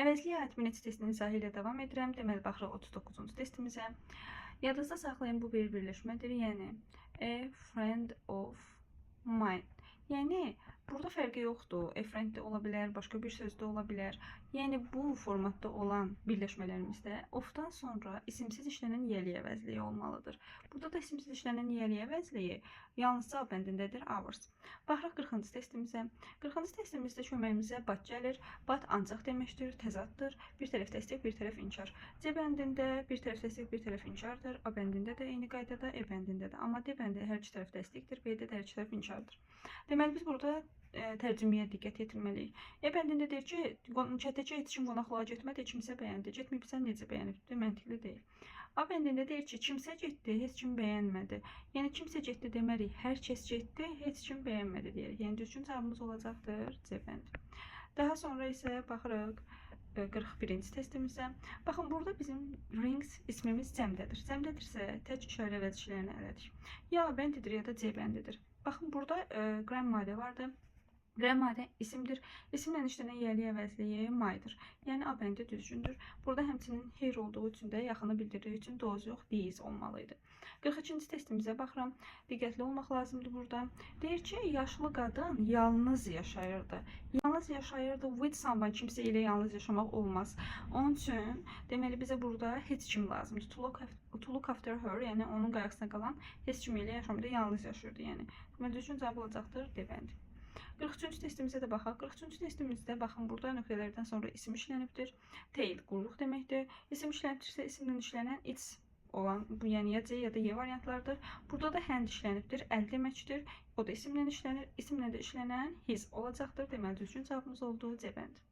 Əvəzliyə aid birinci testinin izahı ilə davam edirəm. Deməli, baxırıq 39-cu testimizə. Yadınızda saxlayın, bu bir birləşmədir. Yəni, a friend of mine. Yəni, burada fərqi yoxdur. A friend də ola bilər, başqa bir söz də ola bilər. Yəni, bu formatda olan birləşmələrimizdə of-dan sonra isimsiz işlənən yiyəlik əvəzliyi olmalıdır. Burada da isimsiz işlənən yiyəlik əvəzliyi yalnız cavab bəndindədir, ours. Baxırıq 40-cı testimizə. 40-cı testimizdə köməyimizə but gəlir. But ancaq deməkdir, təzaddır. Bir tərəf təsdiq, bir tərəf inkar. C bəndində bir tərəf təsdiq, bir tərəf inkardır. A bəndində də eyni qaydada, E bəndində də. Amma D bəndi hər iki tərəf təsdiqdir, B-də də hər iki tərəf inkardır. Deməli, biz burada tərcüməyə diqqət yetirməliyik. E bəndində deyir ki, çətəcə heç kim qonaqlığa getmədi, kimsə bəyəndi. Getməyibsə necə bəyənibdir? Məntiqli deyil. A bəndində deyir ki, kimsə getdi, heç kim bəyənmədi. Yəni kimsə getdi demərik, hər kəs getdi, heç kim bəyənmədi deyirik. Yəni düzgün cavabımız olacaqdır C bəndi. Daha sonra isə baxırıq 41-ci testimizə. Baxın, burada bizim rings ismimiz cəmdədir. Cəmdədirsə tək işarə əvəzlərini elədik. Ya A bəndidir, ya da C bəndidir. Baxın, burada qrammadə vardı. Qrammadə isimdir. İsimlə işlənən yiyəlik əvəzliyi my'dır. Yəni A bəndi düzgündür. Burada həmçinin here olduğu üçün də yaxını bildirdiyi üçün those yox, these olmalıydı. 42-ci testimizə baxıram. Diqqətli olmaq lazımdır burada. Deyir ki, yaşlı qadın yalnız yaşayırdı. Yalnız yaşayırdı with someone, kimsə ilə yalnız yaşamaq olmaz. Onun üçün deməli bizə burada heç kim lazımdır. To look after her, yəni onun qayğısına qalan heç kim ilə yaşamırdı, yalnız yaşayırdı. Yəni deməli düzgün cavab olacaqdır D bəndi. 43-cü testimizə də baxaq. 43-cü testimizdə baxın, burada nöqtələrdən sonra isim işlənibdir. Tail quyruq deməkdir. İsim işlənibdirsə isimlə işlənən its olan, bu yəni ya C ya da Y variantlardır. Burada da hand işlənibdir, əl deməkdir. O da isimlə işlənir. İsimlə də işlənən his olacaqdır. Deməli düzgün cavabımız oldu C bəndi.